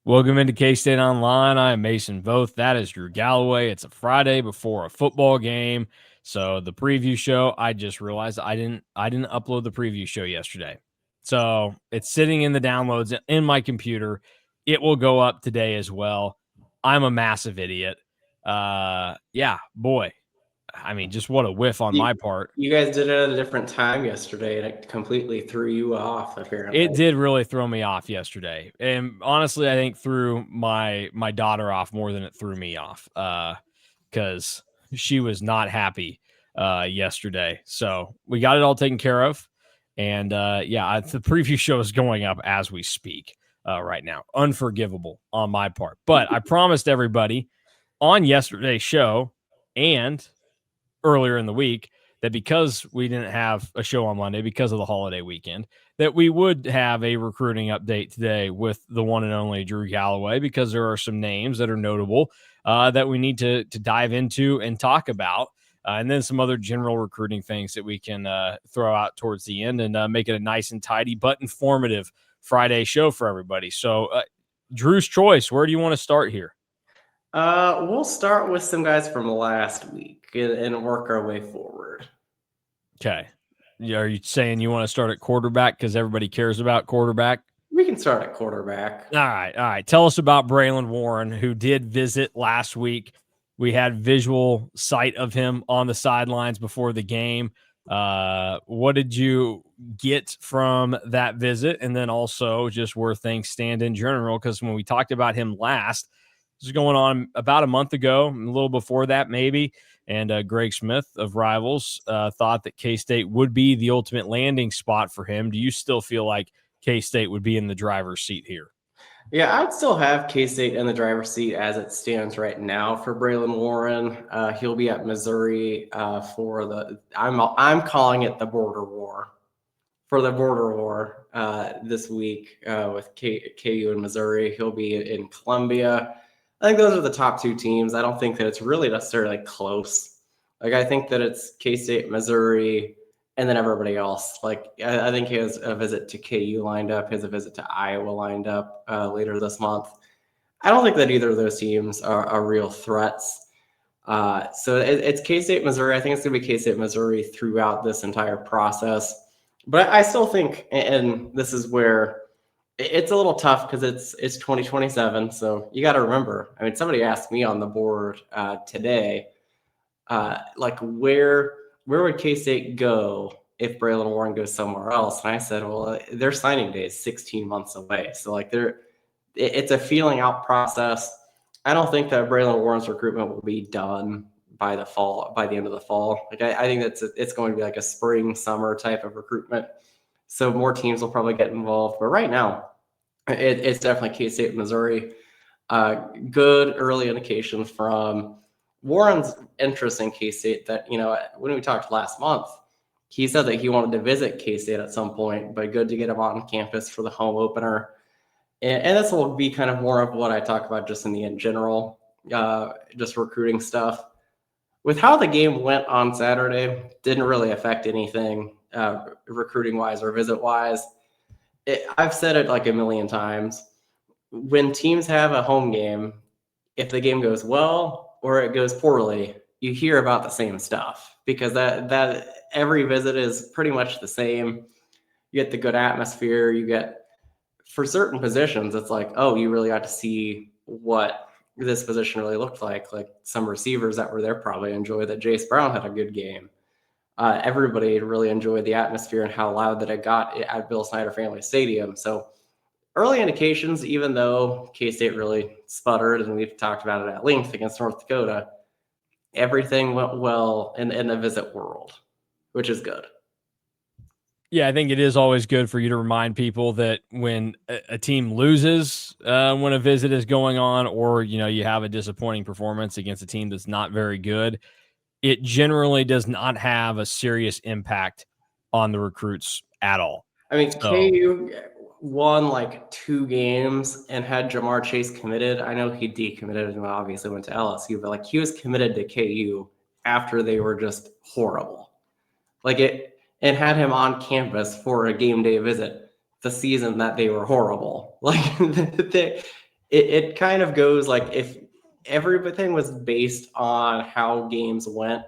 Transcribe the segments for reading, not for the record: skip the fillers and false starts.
Welcome into K-State Online. I am Mason Voth. That is Drew Galloway. It's a Friday before a football game. So the preview show, I just realized I didn't upload the preview show yesterday. So it's sitting in the downloads in my computer. It will go up today as well. I'm a massive idiot. Yeah, boy. I mean, just what a whiff on my part. You guys did it at a different time yesterday, and it completely threw you off, apparently. It did really throw me off yesterday. And honestly, I think threw my daughter off more than it threw me off. Because she was not happy yesterday. So we got it all taken care of. And the preview show is going up as we speak right now. Unforgivable on my part. But I promised everybody on yesterday's show and earlier in the week that because we didn't have a show on Monday because of the holiday weekend, that we would have a recruiting update today with the one and only Drew Galloway, because there are some names that are notable that we need to dive into and talk about. And then some other general recruiting things that we can throw out towards the end and make it a nice and tidy but informative Friday show for everybody. So, Drew's choice, where do you want to start here? We'll start with some guys from last week and work our way forward. Okay. Are you saying you want to start at quarterback because everybody cares about quarterback? We can start at quarterback. All right. Tell us about Braylon Warren, who did visit last week. We had visual sight of him on the sidelines before the game. What did you get from that visit? And then also just where things stand in general, because when we talked about him last, this is going on about a month ago, a little before that maybe. And Greg Smith of Rivals thought that K-State would be the ultimate landing spot for him. Do you still feel like K-State would be in the driver's seat here? Yeah, I'd still have K-State in the driver's seat as it stands right now for Braylon Warren. He'll be at Missouri for I'm calling it the border war. For the border war this week with KU and Missouri. He'll be in Columbia. I think those are the top two teams. I don't think that it's really necessarily close. Like, I think that it's K-State, Missouri, and then everybody else. Like, I think he has a visit to KU lined up. He has a visit to Iowa lined up later this month. I don't think that either of those teams are real threats. So it's K-State, Missouri. I think it's going to be K-State, Missouri throughout this entire process. But I still think, and this is where it's a little tough because it's 2027. So you got to remember, I mean, somebody asked me on the board today, like where would K-State go if Braylon Warren goes somewhere else? And I said, well, their signing day is 16 months away. So like it's a feeling out process. I don't think that Braylon Warren's recruitment will be done by the end of the fall. Like I think it's going to be like a spring, summer type of recruitment. So more teams will probably get involved. But right now, it's definitely K-State, Missouri. Good early indications from Warren's interest in K-State that, when we talked last month, he said that he wanted to visit K-State at some point, but good to get him on campus for the home opener. And this will be kind of more of what I talk about just in general, just recruiting stuff. With how the game went on Saturday, didn't really affect anything recruiting-wise or visit-wise. I've said it like a million times. When teams have a home game, if the game goes well or it goes poorly, you hear about the same stuff because that every visit is pretty much the same. You get the good atmosphere. You get, for certain positions, it's like, oh, you really got to see what this position really looked like. Like some receivers that were there probably enjoyed that Jace Brown had a good game. Everybody really enjoyed the atmosphere and how loud that it got at Bill Snyder Family Stadium. So early indications, even though K-State really sputtered, and we've talked about it at length against North Dakota, everything went well in the visit world, which is good. Yeah, I think it is always good for you to remind people that when a team loses when a visit is going on, or, you have a disappointing performance against a team that's not very good, it generally does not have a serious impact on the recruits at all. I mean, KU won like 2 games and had Jamar Chase committed. I know he decommitted and obviously went to LSU, but like he was committed to KU after they were just horrible. And had him on campus for a game day visit the season that they were horrible. Like it kind of goes like if everything was based on how games went,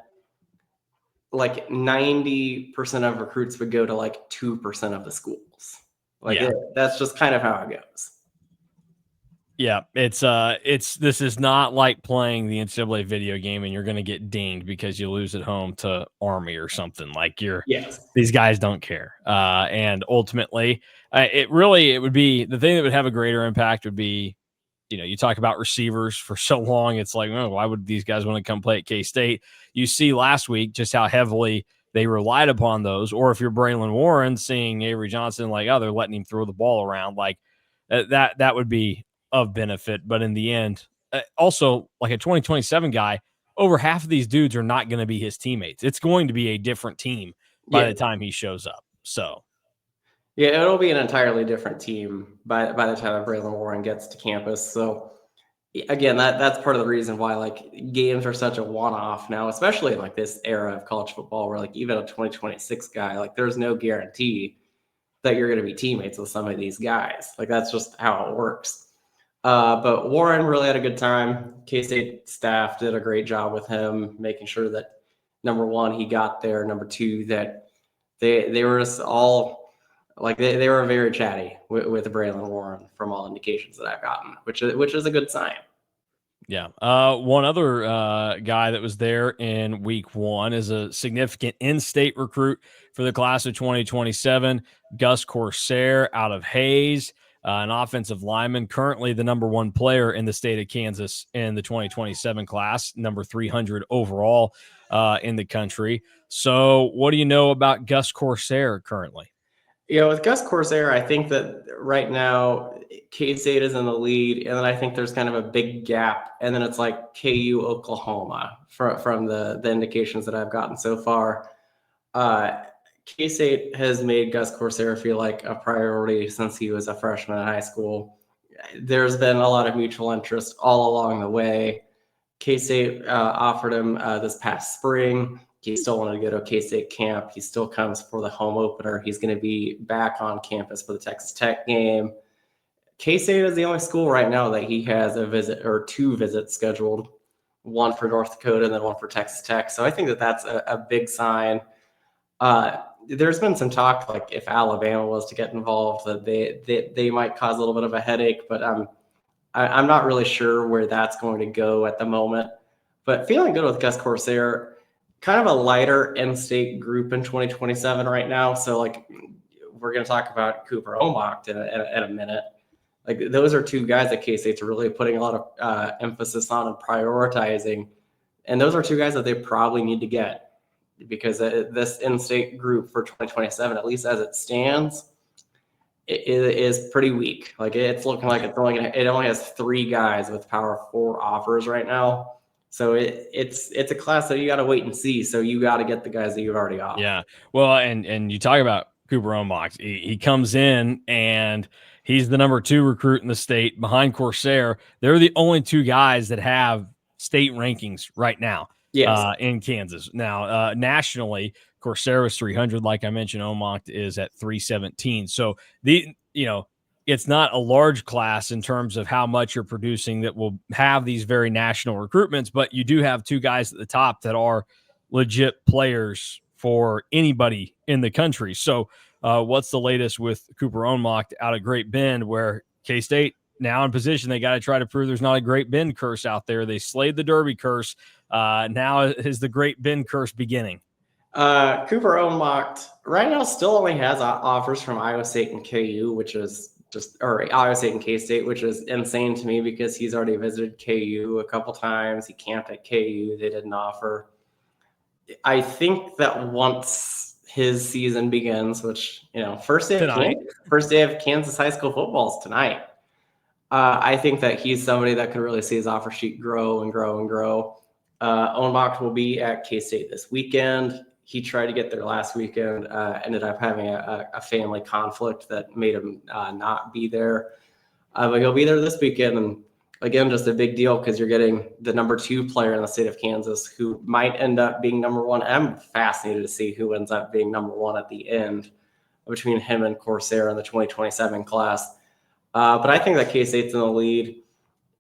like 90% of recruits would go to like 2% of the schools. Like that's just kind of how it goes. Yeah, it's this is not like playing the NCAA video game and you're going to get dinged because you lose at home to Army or something. Like Yes. these guys don't care. And ultimately, it would be the thing that would have a greater impact would be, you talk about receivers for so long. It's like, oh, why would these guys want to come play at K-State? You see last week just how heavily they relied upon those. Or if you're Braylon Warren, seeing Avery Johnson, like, oh, they're letting him throw the ball around, like that would be of benefit. But in the end, also like a 2027 guy, over half of these dudes are not going to be his teammates. It's going to be a different team by the time he shows up. So yeah, it'll be an entirely different team by the time that Braylon Warren gets to campus. So again, that's part of the reason why like games are such a one-off now, especially in like this era of college football, where like even a 2026 guy, like there's no guarantee that you're going to be teammates with some of these guys. Like that's just how it works. But Warren really had a good time. K-State staff did a great job with him, making sure that number one, he got there. Number two, that they were just all like they were very chatty with Braylon Warren from all indications that I've gotten, which is a good sign. Yeah. One other guy that was there in week one is a significant in-state recruit for the class of 2027, Gus Corsair out of Hayes, an offensive lineman, currently the number one player in the state of Kansas in the 2027 class, number 300 overall in the country. So what do you know about Gus Corsair currently? With Gus Corsair, I think that right now K-State is in the lead, and then I think there's kind of a big gap, and then it's like KU, Oklahoma from the indications that I've gotten so far. K-State has made Gus Corsair feel like a priority since he was a freshman in high school. There's been a lot of mutual interest all along the way. K-State offered him this past spring. He still wanted to go to a K-State camp. He still comes for the home opener. He's going to be back on campus for the Texas Tech game. K-State is the only school right now that he has a visit or two visits scheduled, one for North Dakota and then one for Texas Tech. So I think that that's a big sign. There's been some talk, like if Alabama was to get involved, that they might cause a little bit of a headache, but I'm not really sure where that's going to go at the moment. But feeling good with Gus Corsair, kind of a lighter in-state group in 2027 right now. So like we're going to talk about Cooper Omacht in a minute. Like those are two guys that K-State's really putting a lot of emphasis on and prioritizing. And those are two guys that they probably need to get because this in-state group for 2027, at least as it stands, it is pretty weak. Like it's looking like it only has 3 guys with Power 4 offers right now. So it's a class that you got to wait and see. So you got to get the guys that you've already offered. Yeah. Well, and you talk about Cooper Omacht. He comes in and he's the number 2 recruit in the state behind Corsair. They're the only 2 guys that have state rankings right now. Yes. In Kansas. Now, nationally, Corsair was 300. Like I mentioned, Omacht is at 317. So it's not a large class in terms of how much you're producing that will have these very national recruitments, but you do have 2 guys at the top that are legit players for anybody in the country. So what's the latest with Cooper Omacht out of Great Bend, where K-State now in position, they got to try to prove there's not a Great Bend curse out there. They slayed the Derby curse. Now is the Great Bend curse beginning. Cooper Omacht right now still only has offers from Iowa State and KU, which is or Iowa State and K-State, which is insane to me because he's already visited KU a couple times. He camped at KU. They didn't offer. I think that once his season begins, which, first day of Kansas high school football is tonight. I think that he's somebody that could really see his offer sheet grow and grow and grow. Omacht will be at K-State this weekend. He tried to get there last weekend, ended up having a family conflict that made him not be there. But he'll be there this weekend. And again, just a big deal because you're getting the number 2 player in the state of Kansas who might end up being number 1. I'm fascinated to see who ends up being number 1 at the end between him and Corsair in the 2027 class. But I think that K-State's in the lead.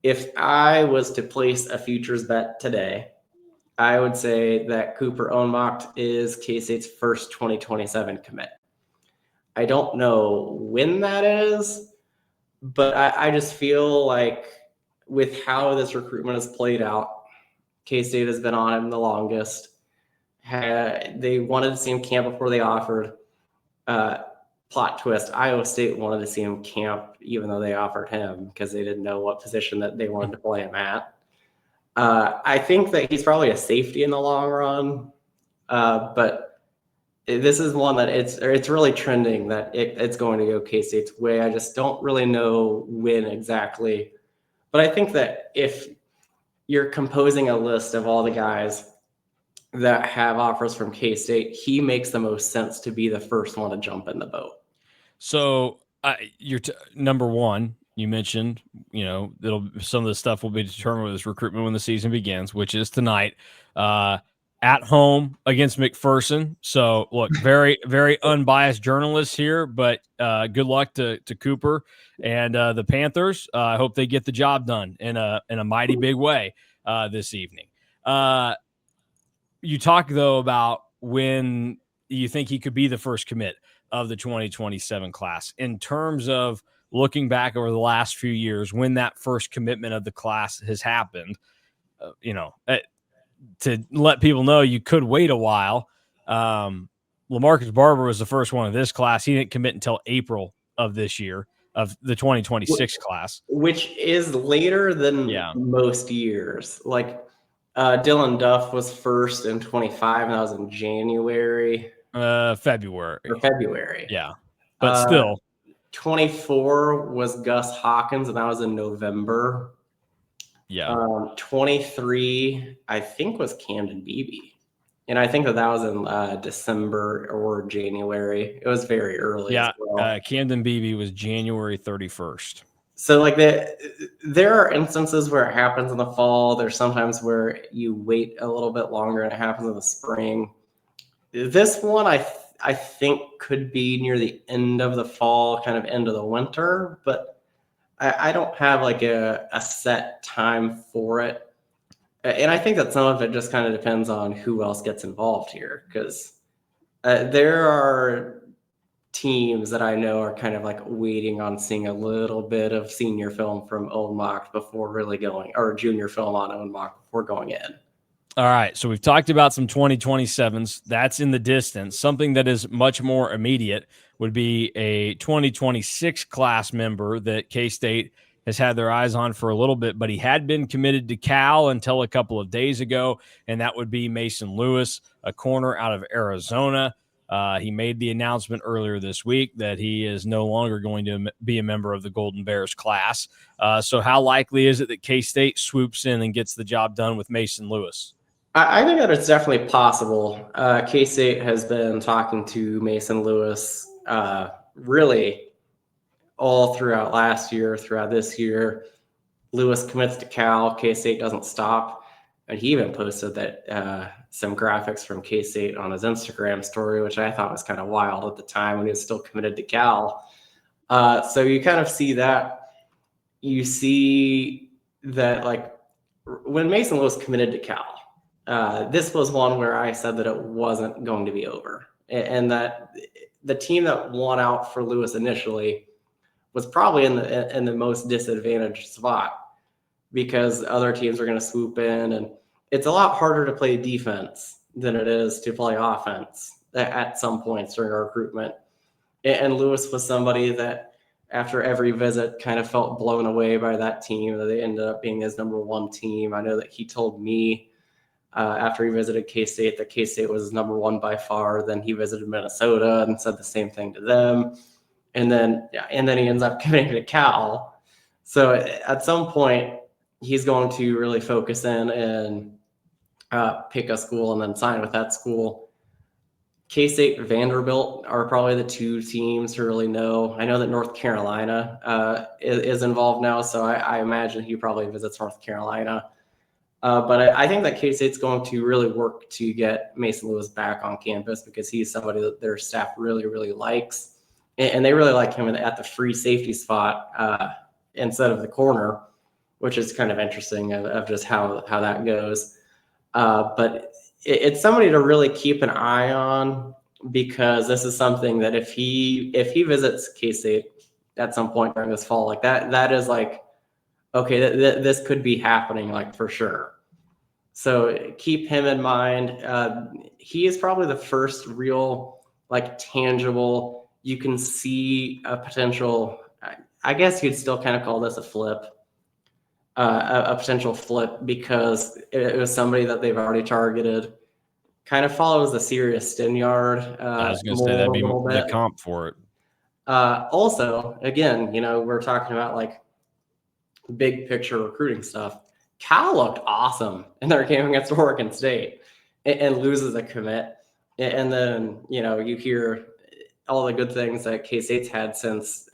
If I was to place a futures bet today, I would say that Cooper Onmacht is K-State's first 2027 commit. I don't know when that is, but I just feel like with how this recruitment has played out, K-State has been on him the longest. They wanted to see him camp before they offered. Plot twist, Iowa State wanted to see him camp even though they offered him because they didn't know what position that they wanted to play him at. I think that he's probably a safety in the long run, but this is one that it's really trending that it's going to go K-State's way. I just don't really know when exactly. But I think that if you're composing a list of all the guys that have offers from K-State, he makes the most sense to be the first one to jump in the boat. So you're number one. You mentioned, some of the stuff will be determined with this recruitment when the season begins, which is tonight, at home against McPherson. So look, very, very unbiased journalists here, but good luck to Cooper and the Panthers. I hope they get the job done in a mighty big way this evening. You talk though about when you think he could be the first commit of the 2027 class in terms of looking back over the last few years when that first commitment of the class has happened. To let people know you could wait a while. LaMarcus Barber was the first one of this class. He didn't commit until April of this year of the 2026 class, which is later than most years. Like Dylan Duff was first in 25, and that was in January. February. Yeah, but still. 24 was Gus Hawkins, and that was in November. Yeah. 23, I think, was Camden Beebe. And I think that was in December or January. It was very early. Yeah, as well. Camden Beebe was January 31st. So like there are instances where it happens in the fall. There's sometimes where you wait a little bit longer and it happens in the spring. This one I think could be near the end of the fall, kind of end of the winter, but I don't have like a set time for it. And I think that some of it just kind of depends on who else gets involved here, because there are teams that I know are kind of like waiting on seeing a little bit of senior film from Onmacht before really going, or junior film on Onmacht before going in. All right, so we've talked about some 2027s. That's in the distance. Something that is much more immediate would be a 2026 class member that K-State has had their eyes on for a little bit, but he had been committed to Cal until a couple of days ago, and that would be Mason Lewis, a corner out of Arizona. He made the announcement earlier this week that he is no longer going to be a member of the Golden Bears class. So how likely is it that K-State swoops in and gets the job done with Mason Lewis? I think that it's definitely possible. K-State has been talking to Mason Lewis really all throughout last year, throughout this year. Lewis commits to Cal. K-State doesn't stop. And he even posted that some graphics from K-State on his Instagram story, which I thought was kind of wild at the time when he was still committed to Cal. So you kind of see that. You see that like when Mason Lewis committed to Cal, this was one where I said that it wasn't going to be over, and that the team that won out for Lewis initially was probably in the most disadvantaged spot because other teams are going to swoop in, and it's a lot harder to play defense than it is to play offense at some points during our recruitment. And Lewis was somebody that after every visit kind of felt blown away by that team, that they ended up being his number one team. I know that he told me after he visited K-State that K-State was his number one by far. Then he visited Minnesota and said the same thing to them. And then he ends up committing to Cal. So at some point, he's going to really focus in and pick a school and then sign with that school. K-State, Vanderbilt are probably the two teams to really know. I know that North Carolina is involved now, so I imagine he probably visits North Carolina. But I think that K-State's going to really work to get Mason Lewis back on campus because he's somebody that their staff really, really likes. And they really like him at the free safety spot instead of the corner, which is kind of interesting of just how that goes. But it's somebody to really keep an eye on, because this is something that if he visits K-State at some point during this fall, like that is like, okay, this could be happening, like, for sure. So keep him in mind. He is probably the first real, like, tangible, you can see a potential, I guess you'd still kind of call this a flip, a potential flip, because it was somebody that they've already targeted. Kind of follows the Sirius Stinyard. I was going to say that'd be the comp for it. Also, again, we're talking about like big picture recruiting stuff. Cal looked awesome in their game against Oregon State and loses a commit. And then, you hear all the good things that K-State's had since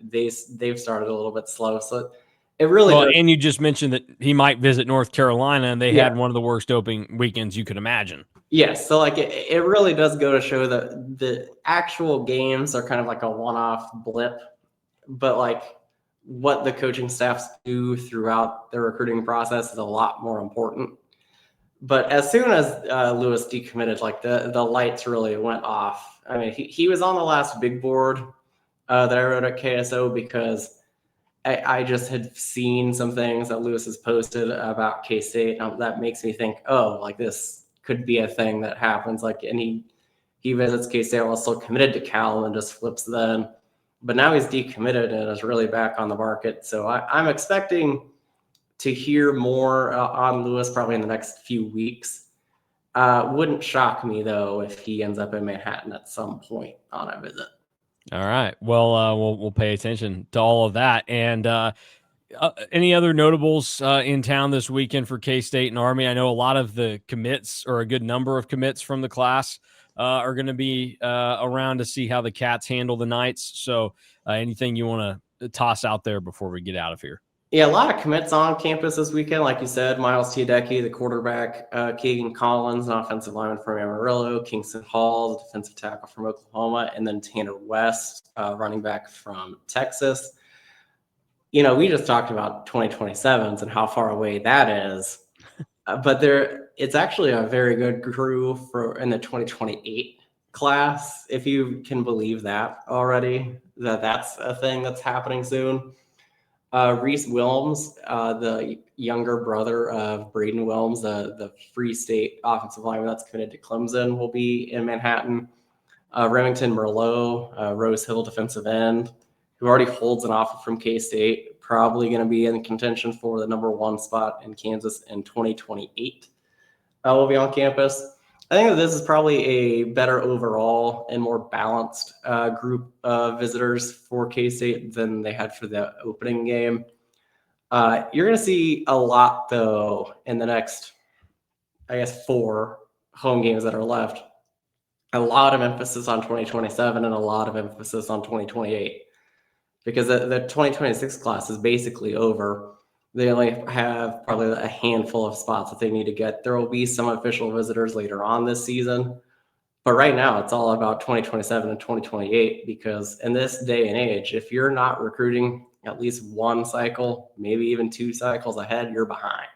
they've started a little bit slow. So it really does. And you just mentioned that he might visit North Carolina, and they had one of the worst opening weekends you could imagine. Yes. So like it really does go to show that the actual games are kind of like a one-off blip, but like what the coaching staffs do throughout the recruiting process is a lot more important. But as soon as Lewis decommitted, like the lights really went off. I mean, he was on the last big board that I wrote at KSO, because I just had seen some things that Lewis has posted about K-State. That makes me think, oh, like this could be a thing that happens. Like, and he visits K-State while still committed to Cal and just flips then. But now he's decommitted and is really back on the market. So I'm expecting to hear more on Lewis probably in the next few weeks. Wouldn't shock me, though, if he ends up in Manhattan at some point on a visit. All right. Well, we'll pay attention to all of that. And any other notables in town this weekend for K-State and Army? I know a lot of the commits, or a good number of commits from the class, are going to be around to see how the Cats handle the Knights. So anything you want to toss out there before we get out of here? Yeah, a lot of commits on campus this weekend. Like you said, Miles Tiedecke, the quarterback, Keegan Collins, an offensive lineman from Amarillo, Kingston Hall, the defensive tackle from Oklahoma, and then Tanner West, running back from Texas. We just talked about 2027s and how far away that is. But it's actually a very good crew in the 2028 class, if you can believe that already, that's a thing that's happening soon. Reese Wilms, the younger brother of Braden Wilms, the Free State offensive lineman that's committed to Clemson, will be in Manhattan. Remington Merlot, Rose Hill defensive end, who already holds an offer from K-State, probably going to be in contention for the number 1 spot in Kansas in 2028. Will be on campus. I think that this is probably a better overall and more balanced group of visitors for K-State than they had for the opening game. You're going to see a lot, though, in the next, I guess, 4 home games that are left. A lot of emphasis on 2027 and a lot of emphasis on 2028, because the 2026 class is basically over. They only have probably a handful of spots that they need to get. There will be some official visitors later on this season, but right now it's all about 2027 and 2028, because in this day and age, if you're not recruiting at least 1 cycle, maybe even 2 cycles ahead, you're behind.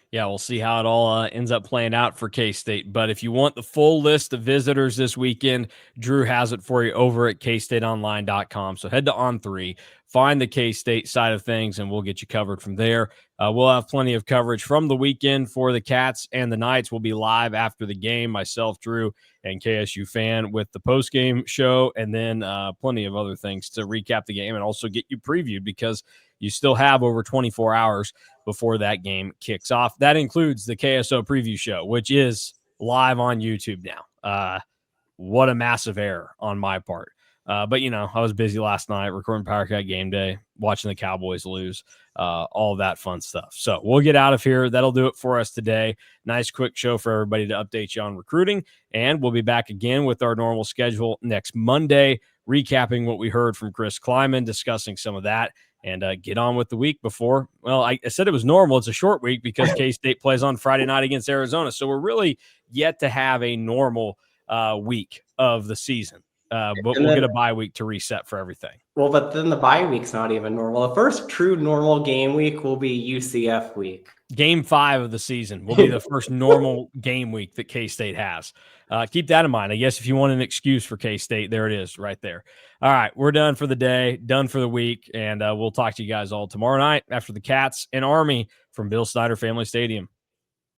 Yeah, we'll see how it all ends up playing out for K-State. But if you want the full list of visitors this weekend, Drew has it for you over at KStateOnline.com. So head to On3, find the K-State side of things, and we'll get you covered from there. We'll have plenty of coverage from the weekend for the Cats and the Knights. We'll be live after the game, myself, Drew, and KSU Fan with the post-game show, and then plenty of other things to recap the game and also get you previewed, because you still have over 24 hours before that game kicks off. That includes the KSO preview show, which is live on YouTube now. What a massive error on my part. But, I was busy last night recording Power Cat Game Day, watching the Cowboys lose, all that fun stuff. So we'll get out of here. That'll do it for us today. Nice quick show for everybody to update you on recruiting. And we'll be back again with our normal schedule next Monday, recapping what we heard from Chris Kleiman, discussing some of that, and get on with the week before. Well, I said it was normal. It's a short week because K-State plays on Friday night against Arizona. So we're really yet to have a normal week of the season. But And we'll then, get a bye week to reset for everything. well, but then the bye week's not even normal. The first true normal game week will be UCF week. Game 5 of the season will be the first normal game week that K-State has. Keep that in mind. I guess if you want an excuse for K-State, there it is right there. All right, we're done for the day, done for the week, and we'll talk to you guys all tomorrow night after the Cats and Army from Bill Snyder Family Stadium.